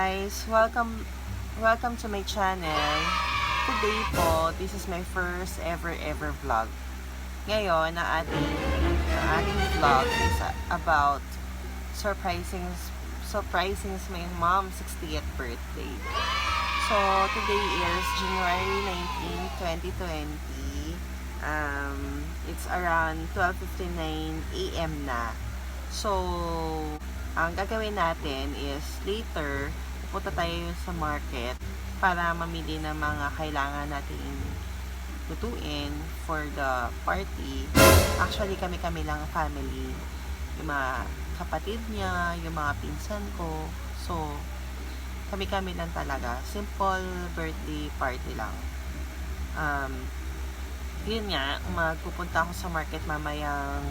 guys! Welcome to my channel. Today po, this is my first ever vlog. Ngayon, ang ating vlog is about surprising my mom's 60th birthday. So, today is January 19, 2020. It's around 12:59 AM na. So, ang gagawin natin is later, pupunta tayo sa market para mamili ng mga kailangan natin lutuin for the party. Actually, kami lang family. Yung mga kapatid niya, yung mga pinsan ko. So, kami lang talaga. Simple birthday party lang. Yun nga, magpupunta ako sa market mamayang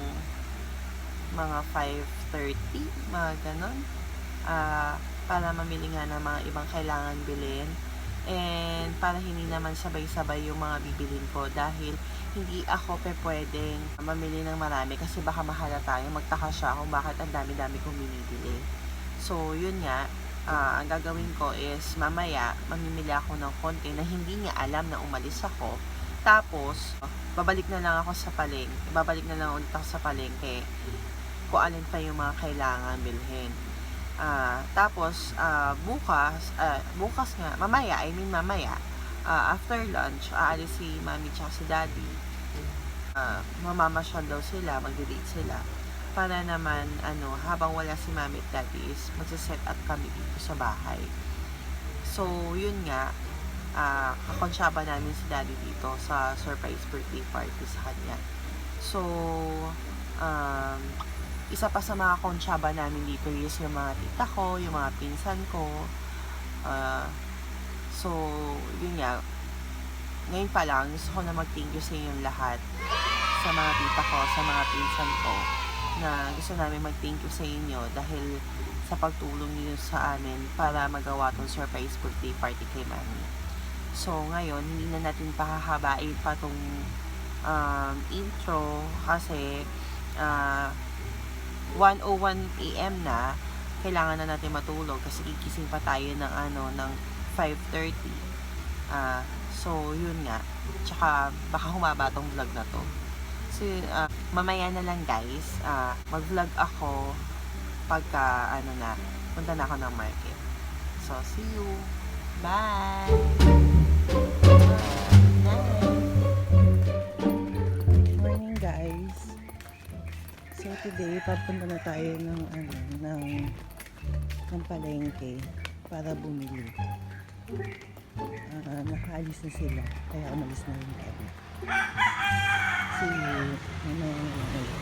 mga 5:30, mga ganon, para mamili nga ng mga ibang kailangan bilhin, and para hindi naman sabay-sabay yung mga bibilin ko, dahil hindi ako pwedeng mamili ng marami kasi baka mahala tayo, magtaka siya kung bakit ang dami-dami kong binibili. So yun nga, ang gagawin ko is mamaya mamimili ako ng konti na hindi niya alam na umalis ako, tapos babalik na lang ako sa palengke kung alin pa yung mga kailangan bilhin. Tapos, bukas nga, mamaya, after lunch, aalis si mami tsaka si daddy. Mamamasyal daw sila, magde-date sila. Para naman, habang wala si mami at daddy is magsiset up kami dito sa bahay. So, yun nga, kakonsyaba namin si daddy dito sa surprise birthday party sa kanya. So, isa pa sa mga konsyaba namin dito is yung mga tita ko, yung mga pinsan ko. So, yun nga. Ngayon pa lang, gusto ko na mag-thank you sa inyong lahat. Sa mga tita ko, sa mga pinsan ko. Na gusto namin mag-thank you sa inyo dahil sa pagtulong niyo sa amin para magawa tong surprise birthday party kay mami. So, ngayon, hindi na natin pahahabain pa tong intro kasi 1:01 AM na, kailangan na natin matulog kasi gigising pa tayo ng 5:30. So yun nga, tsaka baka humaba tong vlog na to. So mamaya na lang guys, mag-vlog ako pagka punta na ako ng market. So see you, bye. Morning guys. So today, papunta na tayo ng palengke para bumili. Nakaalis na sila, kaya umalis na rin kami. See you. So yun na guys.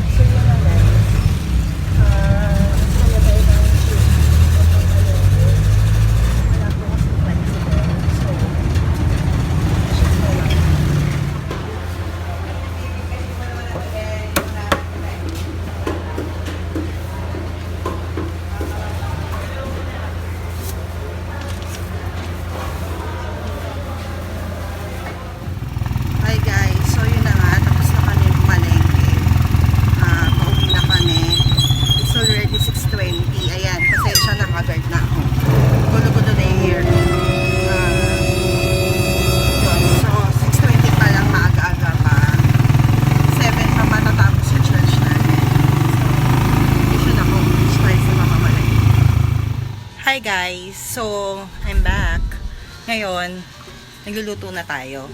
Masaya tayo ng shoot. Wala po kasi tricycle. So, shoot na lang. Hi guys! So, I'm back. Ngayon, nagluluto na tayo.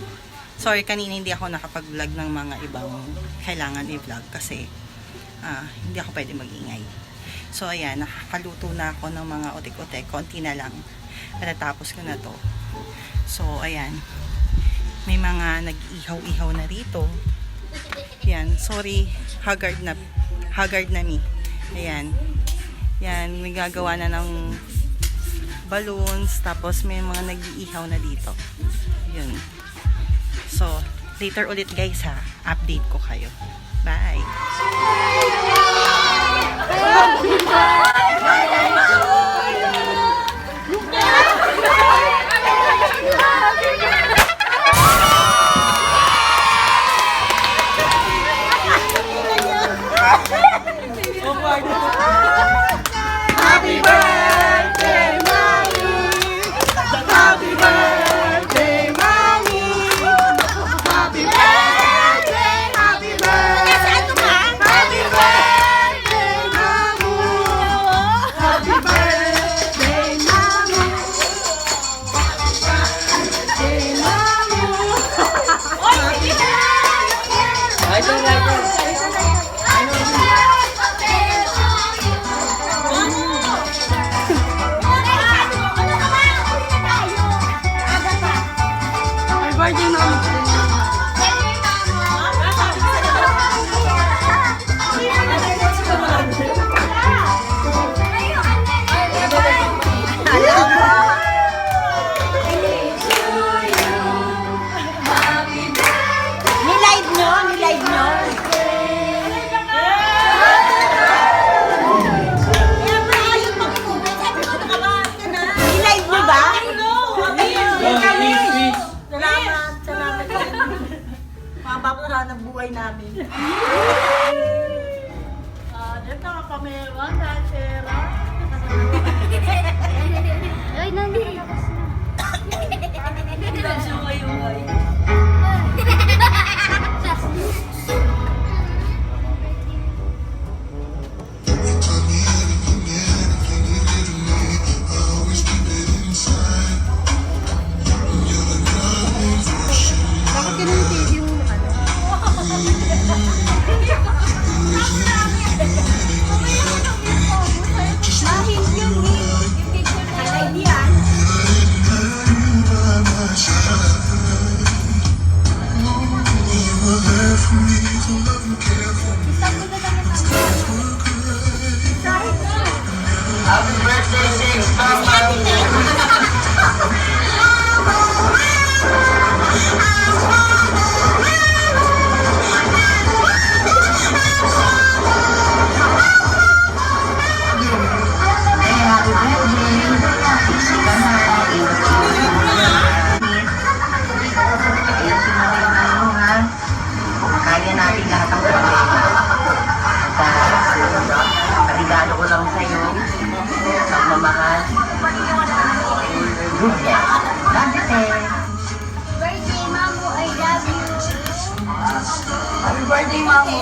Sorry, kanina hindi ako nakapag-vlog ng mga ibang kailangan i-vlog kasi hindi ako pwede mag-ingay. So, ayan, nakakaluto na ako ng mga otek-otek. Konti na lang. Patatapos ko na to. So, ayan. May mga nag-ihaw-ihaw na rito. Ayan, sorry. Haggard na me. Ayan. Yan, may gagawa na ng balloons, tapos may mga nag-iihaw na dito. Yun. So, later ulit guys ha. Update ko kayo. Bye! Oh my God! haba po na ng buhay namin. Dito ka pamewan, Tera. Ay, nani. Sumay-umay. Bakit kinunti yung ano? Mahil yung picture na yan. Happy birthday, Six Kaya natin lahat ang problema. Paligado ko lang sa'yo. Pagmamahal. Goodness. Love you, Te. Birthday, Mamu, I love you. Happy birthday, Mamu.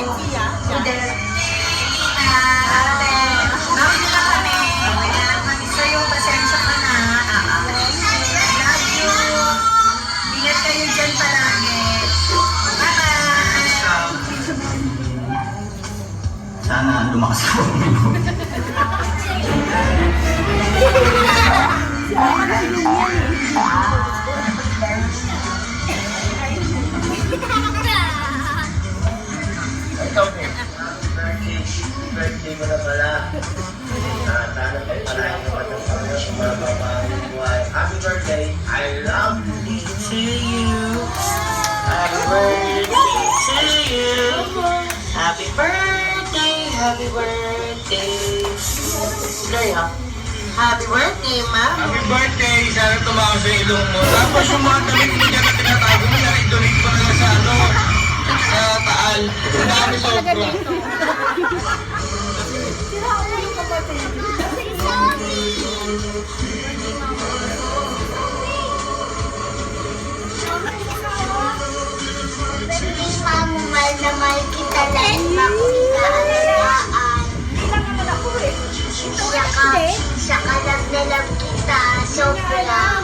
Ate. Bakit na kami? So yung pasensya ka na. I love you. Ingat kayo dyan palagi. Bye-bye. Sana lumakas ako. Birthday mo na pala. Sana pagpalain mo at ang pagpapalay buhay. Happy birthday. I love you to you. Happy birthday to you. Happy birthday. Happy birthday. Gaya. Happy birthday, ma. Happy birthday! Sana tumakas sa ilong mo. Tapos yung mga damit mo dyan na tinatago mo, naridolit pa na sa ano, sa taal. Ang dami sobra. Mamu, mahal na mahal kita lang. Mamu, ikaalagaan. Saka lang na lang kita. Sobra.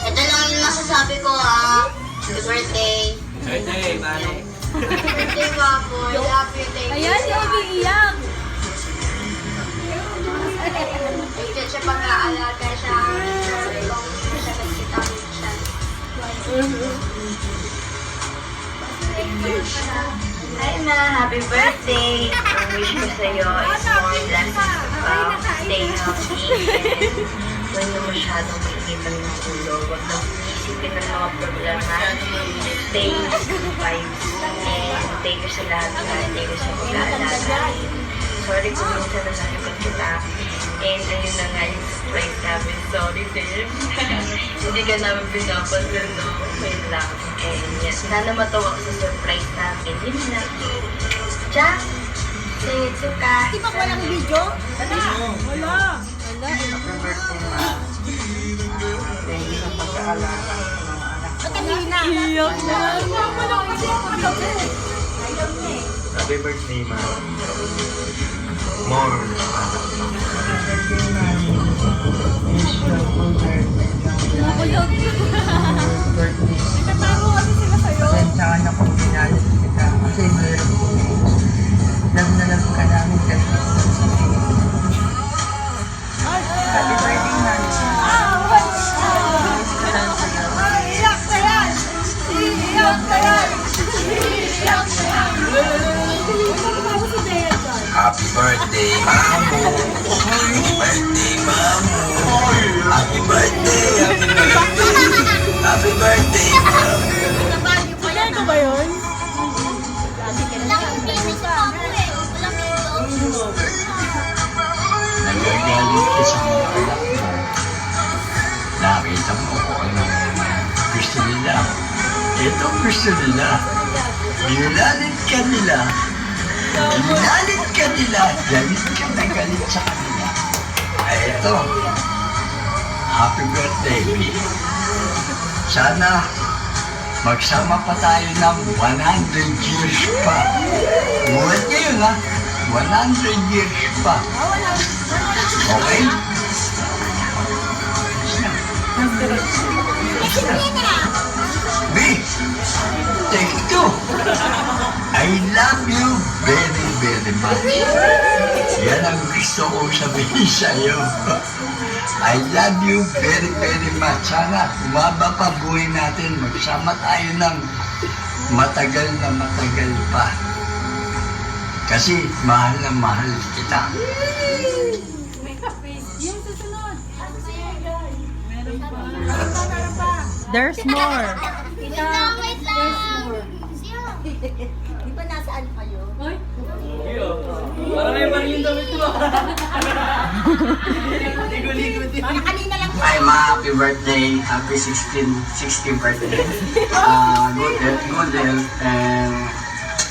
Ito lang yung masasabi ko, ha. Happy birthday. Birthday, pare. Happy birthday, Mamu. I love you. Thank you. Ayan, yung umiiyak. Thank you sa pag-aalaga sa akin. Sorry kung siya nagkita minsan. Hi, ma. Happy birthday. Ang wish ko sa'yo is more blessings to come. Stay healthy. And huwag na masyadong mainitan ng ulo. Huwag na isipin ng mga problema. Stay vibes. And thank you sa lahat. Thank you sa pag-aalaga. Sorry kung minsan nasakit kita. And ayun na nga yung surprise namin. Sorry, Tim. Hindi ka namin pinapansin, no? Wait lang. And yes, sana matawa ka sa surprise namin. Yun na. Jack! Setsuka! Di ba walang video? Wala. Happy birthday, ma. Thank you sa pag-aalaga sa mga anak ko. Kanina. Iyak na. Happy birthday, ma. More. Pasensya na kung pinalis kita kasi mayroon na lang ka namin kasi. Happy birthday, man. Iyak na yan. Iyak na yan. Iyak na yan. Happy birthday, Mamu. Happy birthday, Mamu. Happy birthday. Happy birthday, Mamu. Kaya ko ba yun? Nagagalit ka sa mga anak mo. Nakita mo ko ano naman. gusto nila? Ginalit ka nila. Ginalit ka nila. Galit ka na galit sa kanila. Ay, ito. Happy birthday, B. Sana magsama pa tayo ng 100 years pa. Buhat ngayon ha. 100 years pa. Okay? B, take two. I love you very, very much. Yan ang gusto kong sabihin sa'yo. I love you very, very much. Sana umaba pa buhay natin. Magsama tayo ng matagal na matagal pa. Kasi mahal na mahal kita. There's more. Wait lang, wait lang. Di ba nasaan kayo? Parang may baril yung damit mo. Parang kanina lang. Hi, ma. Happy birthday. Happy 16th birthday. Good health and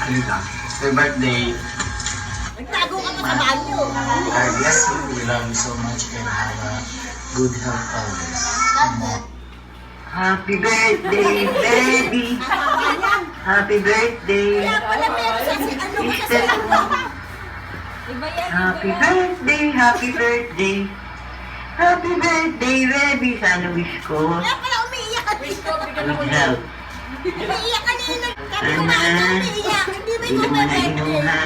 ano lang. Happy birthday. Nagtago ka pa sa banyo. God bless you. We love you so much and have a good health always. Happy birthday, baby. Happy birthday. Kaya pala meron sa si ano mo sa Iba yan. Happy birthday, happy birthday. Happy birthday, baby. Sana wish ko. Kaya pala umiiyak ka dito. Good health. Umiiyak ka nila. Sabi ko bakit ka umiiyak? Hindi ba Hindi ikaw mo na birthday? inuha.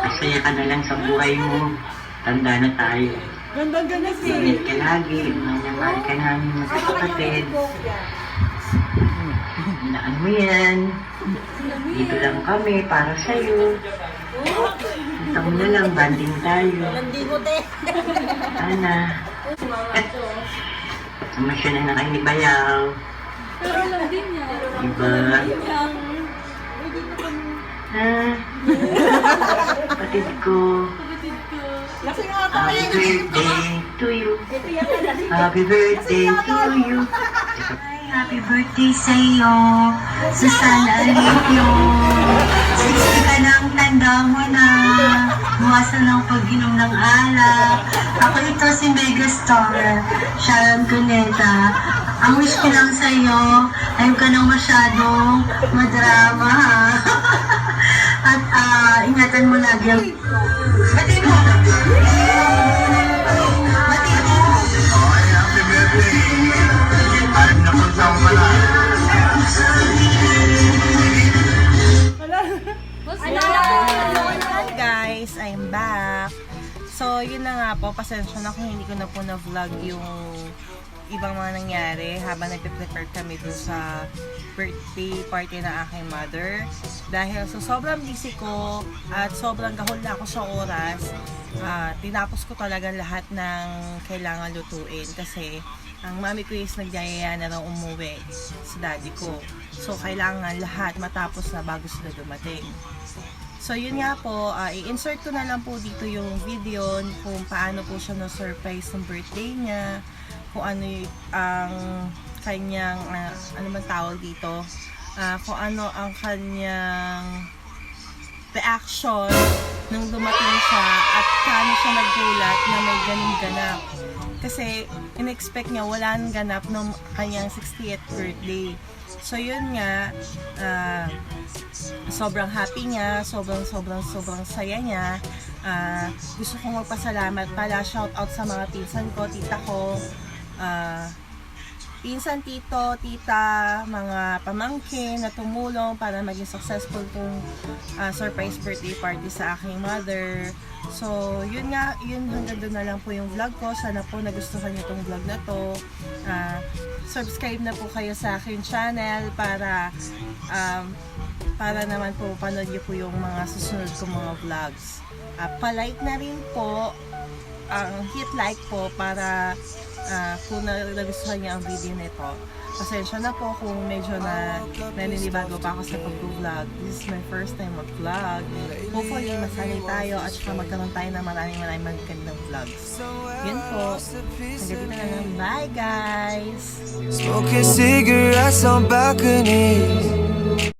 Masaya ka na lang sa buhay mo. Tanda na tayo. Ganda-ganda Ingat ka lagi. Mahal ka namin magkakapatid. Hinaan mo yan. Dito lang kami para sa'yo. Kita mo na lang, banding tayo. Hindi mo te. Sana. Sumasya na kayo ni Bayaw. Diba? Ha? Kapatid ko. Kasi nga ako Happy birthday to you. Happy birthday to you. Happy birthday sa'yo. Susana Alipio. 60 ka ng tanda mo na. Buwasan ng pag-inom ng alak. Ako ito si Megastar. Sharon Cuneta. Ang wish ko lang sa'yo, ayaw ka nang masyadong madrama ha. At ingatan mo lagi ang... Bati mo! Bati mo! Okay, happy birthday! Alam na kung saan pala. Guys, I'm back. So, yun na nga po. Pasensya na kung hindi ko na po na-vlog yung ibang mga nangyari habang nagpe-prepare kami dun sa birthday party ng aking mother. Dahil so sobrang busy ko at sobrang gahol na ako sa oras, tinapos ko talaga lahat ng kailangan lutuin kasi ang mami ko is nagyayaya na raw umuwi sa daddy ko. So kailangan lahat matapos na bago sila dumating. So yun nga po, i-insert ko na lang po dito yung video kung paano po siya na-surprise ng birthday niya, kung ano ang kanyang, ano man tawag dito, kung ano ang kanyang reaction nung dumating siya at paano siya naggulat na may ganun ganap. Kasi in-expect niya wala nang ganap ng kanyang 60th birthday. So yun nga, sobrang happy niya, sobrang saya niya. Gusto kong magpasalamat pala, shout out sa mga pinsan ko, tita ko, pinsan, tito, tita, mga pamangkin na tumulong para maging successful tong surprise birthday party sa aking mother. So, yun nga, yun hanggang doon na lang po yung vlog ko. Sana po nagustuhan niyo tong vlog na to. Subscribe na po kayo sa aking channel para naman po panood niyo po yung mga susunod kong mga vlogs. palike na rin po, hit like po para kung nagustuhan niya ang video nito. Pasensya na po kung medyo naninibago pa ako sa pag-vlog. This is my first time mag-vlog. Hopefully, masanay tayo at saka magkaroon tayo ng maraming magandang vlogs. Yun po. Hanggang dito na lang. Bye, guys! Smoking cigarettes on balconies.